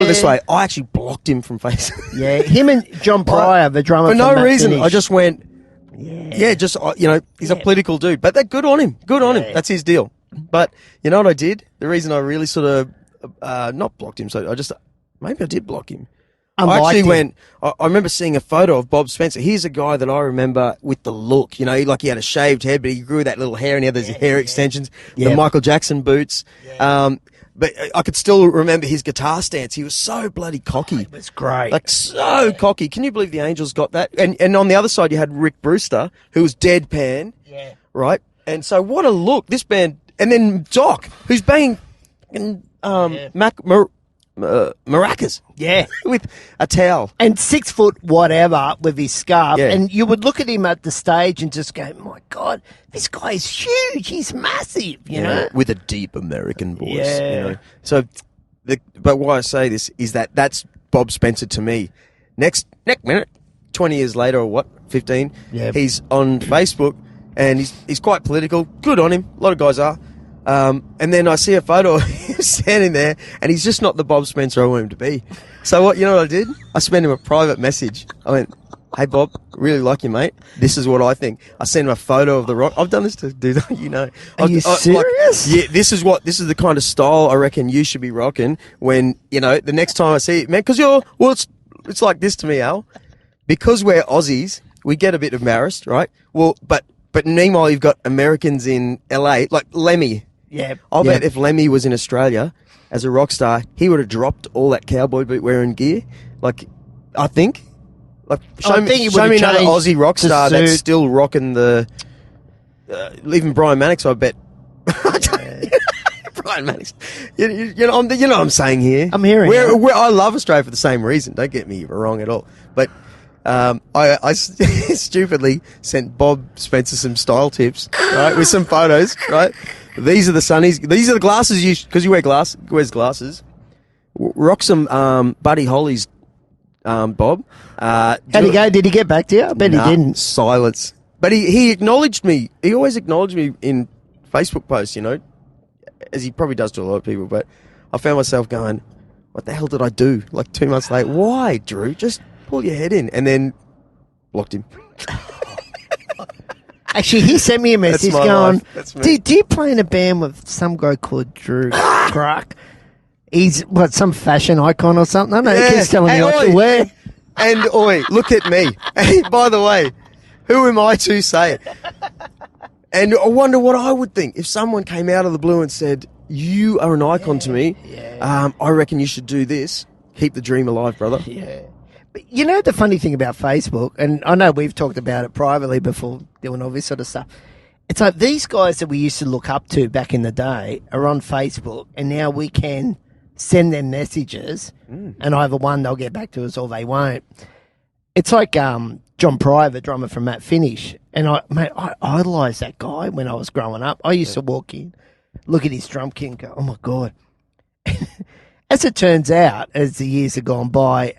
it this way. I actually blocked him from Facebook. Yeah, him and John Pryor, the drummer. For from no Matt reason. Finish. I just went, he's a political dude. But good on him. Good on him. That's his deal. But you know what I did? The reason I really sort of not blocked him, so maybe I did block him. I actually I remember seeing a photo of Bob Spencer. He's a guy that I remember with the look. You know, he had a shaved head, but he grew that little hair and he had those hair extensions, the Michael Jackson boots. Yeah. But I could still remember his guitar stance. He was so bloody cocky. It was great. Like, so cocky. Can you believe the Angels got that? And on the other side, you had Rick Brewster, who was deadpan. Yeah. Right? And so what a look. This band... And then Doc, who's banging maracas. Yeah. With a towel. And 6 foot whatever with his scarf. Yeah. And you would look at him at the stage and just go, my God, this guy is huge. He's massive, you know? With a deep American voice. Yeah. You know? So, but why I say this is that's Bob Spencer to me. Next minute, 20 years later or what, 15, he's on Facebook and he's quite political. Good on him. A lot of guys are. And then I see a photo of him standing there, and he's just not the Bob Spencer I want him to be. So what I did? I sent him a private message. I went, "Hey Bob, really like you, mate. This is what I think." I sent him a photo of the rock. I've done this to do that, you know. Are you serious? This is the kind of style I reckon you should be rocking when, the next time I see it, man, because it's like this to me, Al. Because we're Aussies, we get a bit embarrassed, right? Well, but meanwhile, you've got Americans in LA, like Lemmy. Yeah. I'll bet if Lemmy was in Australia as a rock star, he would have dropped all that cowboy boot wearing gear. Like, I think. Like, show me another Aussie rock star that's still rocking the. Even Brian Mannix, I bet. Brian Mannix. You know what I'm saying here. I'm hearing you. I love Australia for the same reason. Don't get me wrong at all. But. I stupidly sent Bob Spencer some style tips, right, with some photos, right? These are the sunnies. These are the glasses because he wears glasses. Rock some Buddy Holly's, Bob. How'd he go? Did he get back to you? I bet he didn't. Silence. But he acknowledged me. He always acknowledged me in Facebook posts, as he probably does to a lot of people. But I found myself going, what the hell did I do? Like 2 months later, why, Drew? Just pull your head in, and then blocked him. Actually, he sent me a message going, do you play in a band with some guy called Drew Crack? He's, some fashion icon or something? I don't know, he keeps telling me what to wear. And, look at me. Hey, by the way, who am I to say it? And I wonder what I would think if someone came out of the blue and said, you are an icon to me. Yeah. I reckon you should do this. Keep the dream alive, brother. Yeah. You know the funny thing about Facebook, and I know we've talked about it privately before doing all this sort of stuff, it's like these guys that we used to look up to back in the day are on Facebook, and now we can send them messages, and either one, they'll get back to us or they won't. It's like John Pryor, the drummer from Matt Finish, and I idolised that guy when I was growing up. I used to walk in, look at his drum kit and go, oh my God. As it turns out, as the years have gone by,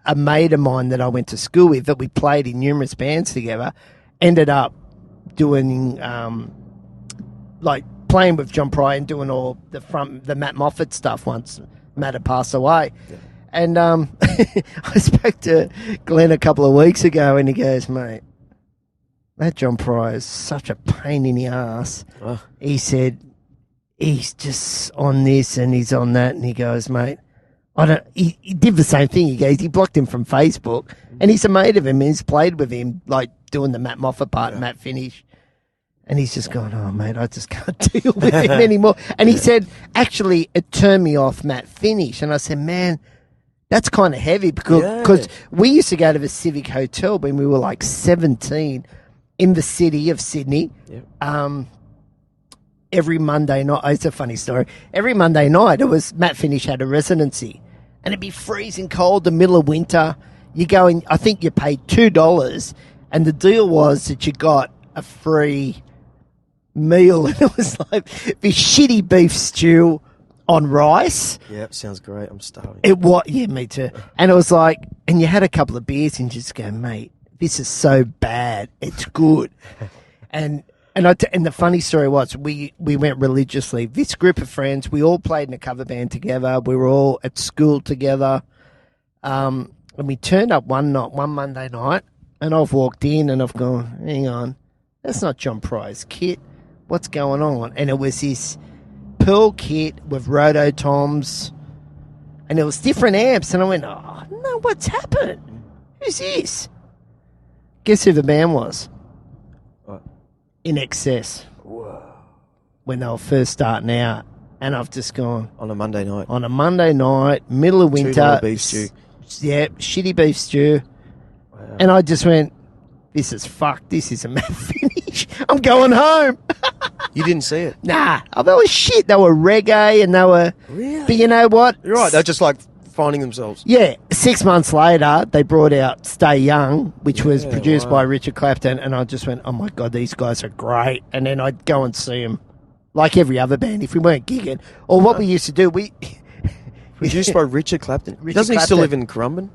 a mate of mine that I went to school with, that we played in numerous bands together, ended up doing, playing with John Pryor and doing all the Matt Moffat stuff once Matt had passed away. Yeah. And I spoke to Glenn a couple of weeks ago, and he goes, mate, that John Pryor is such a pain in the ass. Oh. He said, he's just on this and he's on that, and he goes, mate, he did the same thing. He goes, he blocked him from Facebook, and he's a mate of him. He's played with him, like doing the Matt Moffat part, Matt Finish. And he's just gone, oh, mate, I just can't deal with him anymore. And he said, actually, it turned me off Matt Finish. And I said, man, that's kind of heavy because we used to go to the Civic Hotel when we were like 17 in the city of Sydney. Yep. Every Monday night, it's a funny story. Every Monday night, Matt Finish had a residency, and it'd be freezing cold, the middle of winter. You go in, I think you paid $2, and the deal was that you got a free meal, and it was like this shitty beef stew on rice. Yep, sounds great. I'm starving. Me too. And it was like, and you had a couple of beers, and you just go, mate, this is so bad. It's good. And And the funny story was we went religiously. This group of friends, we all played in a cover band together. We were all at school together. And we turned up one Monday night, and I've walked in and I've gone, hang on, that's not John Pryor's kit. What's going on? And it was this Pearl kit with rototoms, and it was different amps. And I went, oh, no, what's happened? Who's this? Guess who the band was? What? In Excess. Whoa. When they were first starting out. And I've just gone... On a Monday night. On a Monday night, middle of winter. $2 beef stew. Yeah, shitty beef stew. Wow. And I just went, this is fucked. This is a mad finish. I'm going home. You didn't see it? Nah. Oh, they were shit. They were reggae and they were... Really? But you know what? You're right. They're just like finding themselves. Yeah. 6 months later, they brought out Stay Young, which was produced by Richard Clapton. And I just went, oh my God, these guys are great. And then I'd go and see them like every other band if we weren't gigging. Or what we used to do, we... Produced by Richard Clapton. Doesn't he still live in Currumbin?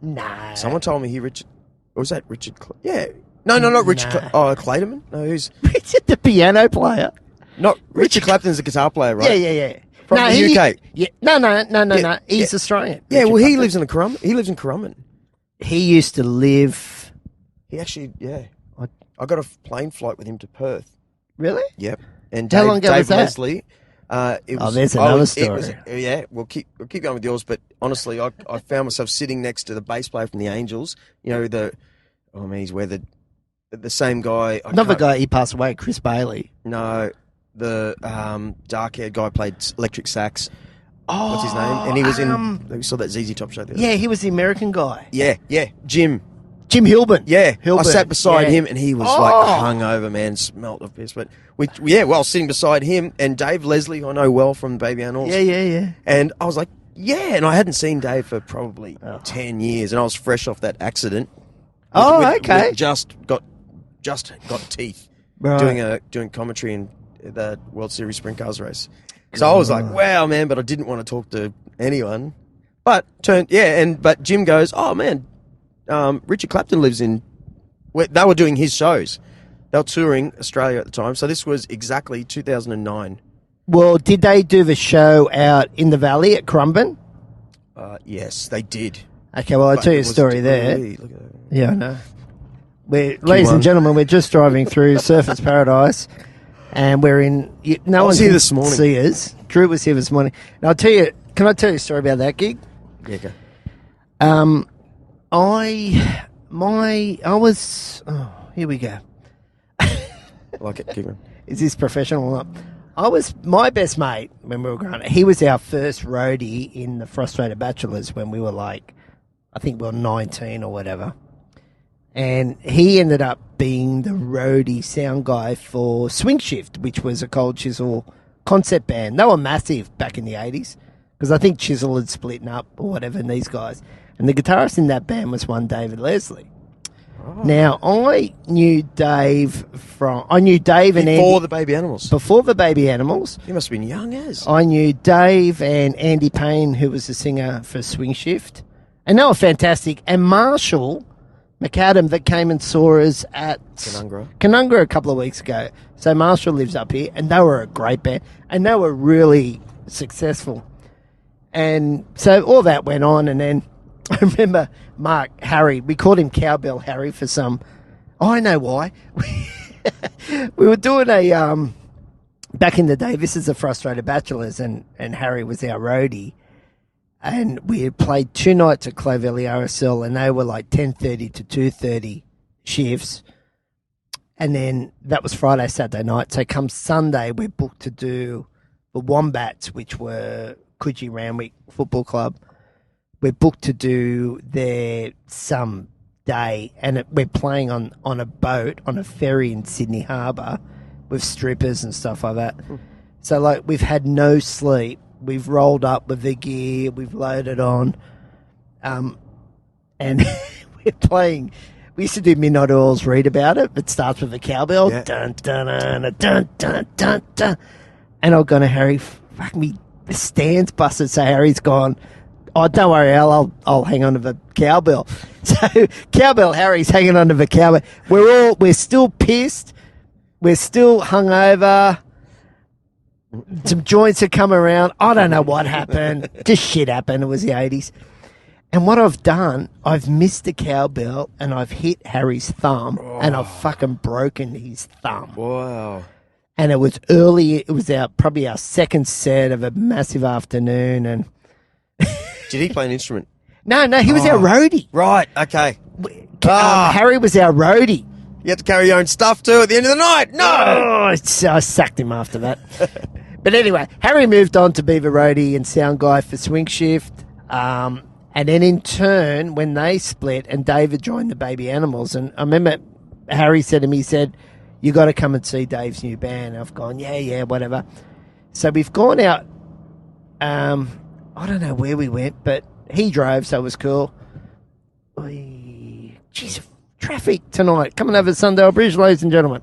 No. Someone told me Richard... Or was that Richard... Yeah. No, not Richard... Clayderman? No, who's... Richard, the piano player. Not... Richard Clapton's a guitar player, right? Yeah. From the UK? Yeah. No. He's Australian. Yeah, Richard well, he Clapton. lives in Currumbin. He lives in Currumbin. He used to live... He actually... Yeah. I got a plane flight with him to Perth. Really? Yep. And How long ago was that? Leslie... there's another story. We'll keep going with yours. But honestly, I found myself sitting next to the bass player from the Angels. You know he's the same guy. Another guy, he passed away, Chris Bailey. No, the dark-haired guy played electric sax. Oh, what's his name? And he was in. We saw that ZZ Top show. Yeah, he was the American guy. Yeah, Jim Hilburn. Yeah, Hilburn. I sat beside him and he was like hungover, man, smelt of piss. But I was sitting beside him and Dave Leslie, who I know well from Baby Animals. Yeah. And I was like, and I hadn't seen Dave for probably 10 years, and I was fresh off that accident. Okay. Just got teeth doing commentary in the World Series Sprint Cars race. So I was like, wow, man, but I didn't want to talk to anyone. But Jim goes, oh man, Richard Clapton lives in. They were doing his shows. They were touring Australia at the time. So this was exactly 2009. Well, did they do the show out in the valley at Currumbin? Yes, they did. Okay, well, I'll tell you a story there. Look at that. Yeah, I know. Ladies and gentlemen, we're just driving through Surfers Paradise, and we're in. No one's here this morning. See us. Drew was here this morning. And I'll tell you. Can I tell you a story about that gig? Yeah, go. I was. Oh, here we go. I like it. Keep going. Is this professional or not? I was my best mate when we were growing up. He was our first roadie in the Frustrated Bachelors when we were like, I think we were 19 or whatever. And he ended up being the roadie sound guy for Swing Shift, which was a Cold Chisel concept band. They were massive back in the 80s because I think Chisel had split up or whatever, and these guys. And the guitarist in that band was one David Leslie. Oh. Now, I knew Dave and Andy. Before the Baby Animals. Before the Baby Animals. You must have been young as. I knew Dave and Andy Payne, who was the singer for Swing Shift. And they were fantastic. And Marshall McAdam, that came and saw us at Canungra a couple of weeks ago. So Marshall lives up here, and they were a great band. And they were really successful. And so all that went on, and then I remember Harry, we called him Cowbell Harry for some... I know why. We were doing a... back in the day, this is the Frustrated Bachelors, and Harry was our roadie. And we had played 2 nights at Clovelly RSL, and they were like 10:30 to 2:30 shifts. And then that was Friday, Saturday night. So come Sunday, we're booked to do the Wombats, which were Coogee Randwick Football Club. We're booked to do there some day, and we're playing on a boat, on a ferry in Sydney Harbour with strippers and stuff like that. So, like, we've had no sleep. We've rolled up with the gear. We've loaded on. And we're playing. We used to do Midnight Oil's Read About It. It starts with a cowbell. Yeah. Dun, dun, dun, dun, dun, dun, dun. And I've gone to Harry, fuck me, the stand's busted. So Harry's gone, oh, don't worry, Al, I'll hang on to the cowbell. So Cowbell Harry's hanging on to the cowbell. We're still pissed. We're still hungover. Some joints have come around. I don't know what happened. Just shit happened. It was the 80s. And what I've done, I've missed the cowbell and I've hit Harry's thumb and I've fucking broken his thumb. Wow. And it was early. It was probably our second set of a massive afternoon. And Did he play an instrument? No, he was our roadie. Right, okay. Harry was our roadie. You had to carry your own stuff too at the end of the night. No! Oh, I sacked him after that. But anyway, Harry moved on to be the roadie and sound guy for Swing Shift. And then in turn, when they split and David joined the Baby Animals, and I remember Harry said to me, he said, you got to come and see Dave's new band. I've gone, yeah, whatever. So we've gone out, I don't know where we went, but he drove, so it was cool. Jeez, traffic tonight. Coming over Sundale Bridge, ladies and gentlemen.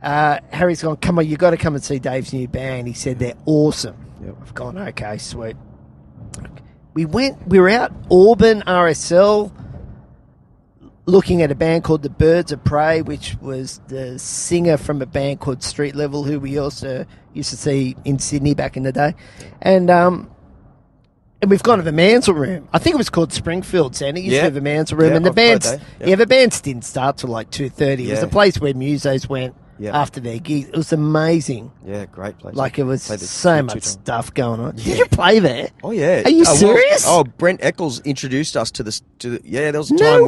Harry's gone, come on, you got to come and see Dave's new band. He said, they're awesome. Yep. I've gone, okay, sweet. We were out Auburn RSL looking at a band called the Birds of Prey, which was the singer from a band called Street Level, who we also used to see in Sydney back in the day. And we've gone to the Mansell Room. I think it was called Springfield Centre. Used to have a Mansell Room. And the bands, the bands didn't start till like 2:30. It was a place where musos went after their gigs. It was amazing. Yeah, great place. Like, it was so much stuff going on. Did you play there? Oh, yeah. Are you serious? Brent Eccles introduced us to this. There was a time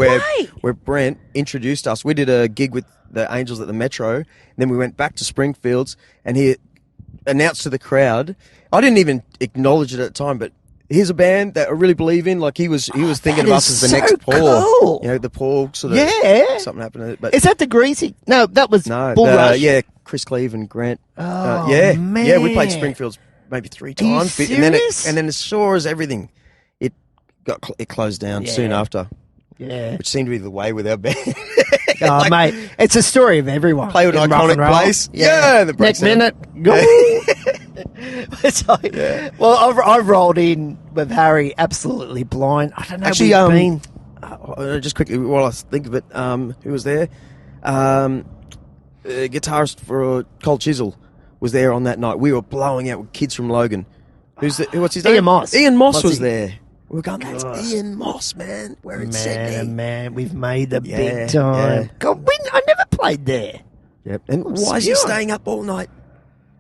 where Brent introduced us. We did a gig with the Angels at the Metro, and then we went back to Springfields, and he announced to the crowd. I didn't even acknowledge it at the time, but here's a band that I really believe in. Like, he was thinking of us as the next Paul. Cool. You know, the Paul sort of something happened to it. But is that the Greasy? No, that was Bull Rush. Chris Cleve and Grant. Man. Yeah, we played Springfields maybe 3 times. Are you serious? And then as sure as everything, it closed down soon after. Yeah. Which seemed to be the way with our band. Mate, it's a story of everyone. Play with an iconic place. Yeah, the next minute. Go. It's like, well, I've rolled in with Harry absolutely blind. I don't know. Actually, just quickly while I think of it, who was there? Guitarist for Cold Chisel was there on that night. We were blowing out with kids from Logan. What's his name? Ian Moss. Ian Moss was there. We were going, that's Ian Moss, man. We're in Sydney. Man, we've made the big time. Yeah. God, I never played there. Yep. And why is he staying up all night?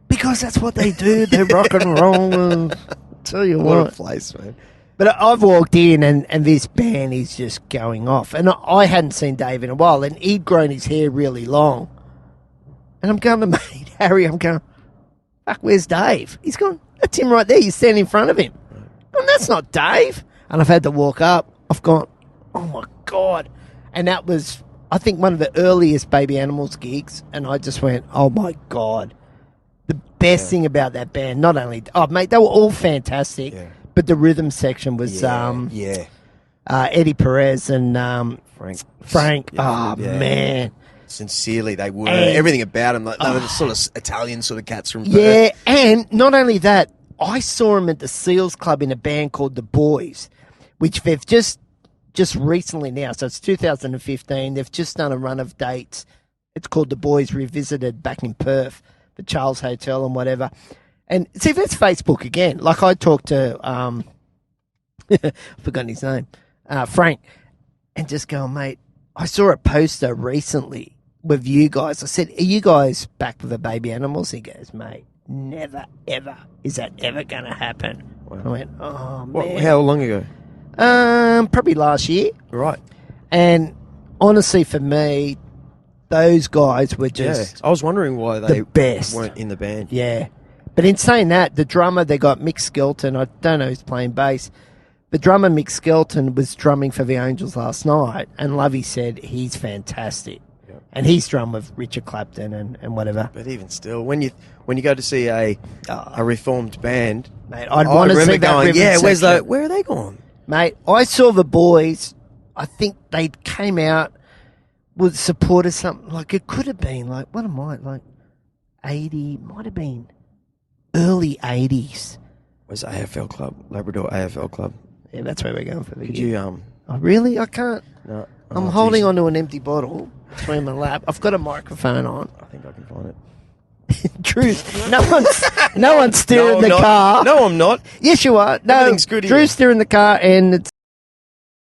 Because that's what they do. They're rock and roll. And tell you what. What a place, man. But I've walked in and this band is just going off. And I hadn't seen Dave in a while. And he'd grown his hair really long. And I'm going to meet Harry. I'm going, fuck, where's Dave? He's gone, that's him right there. You stand in front of him. And that's not Dave. And I've had to walk up. I've gone, oh my God. And that was, I think, one of the earliest Baby Animals gigs. And I just went, oh my God. The best thing about that band, not only, mate, they were all fantastic. Yeah. But the rhythm section was Eddie Perez and Frank. Man. Sincerely, they were. Everything about them. Like, they were the sort of Italian sort of cats from Perth. Yeah, and not only that, I saw them at the Seals Club in a band called The Boys, which they've just recently now, so it's 2015, they've just done a run of dates. It's called The Boys Revisited back in Perth, the Charles Hotel and whatever. And see, that's Facebook again. Like, I talked to, I've forgotten his name, Frank, and just going, mate, I saw a poster recently with you guys. I said, are you guys back with the Baby Animals? He goes, mate, never, ever is that ever going to happen. Wow. I went, oh, man. How long ago? Probably last year. Right. And honestly, for me, those guys were just I was wondering why they best. Weren't in the band. Yeah. But in saying that, the drummer, they got Mick Skelton. I don't know who's playing bass. The drummer, Mick Skelton, was drumming for the Angels last night, and Lovey said he's fantastic. Yep. And he's drummed with Richard Clapton and whatever. But even still, when you go to see a reformed band, mate, I'd want to see that. Where are they gone? Mate, I saw the Boys. I think they came out with support of something. Like, it could have been, like, what am I, like 80, might have been early 80s. Where's Labrador AFL Club? Yeah, that's where we're going for the Could year. you Oh, really? I can't. No. I'm holding onto an empty bottle between my lap. I've got a microphone on. I think I can find it. Drew's, no one's steering the car. No, I'm not. Yes, you are. No, Everything's good here. Drew's steering the car, and it's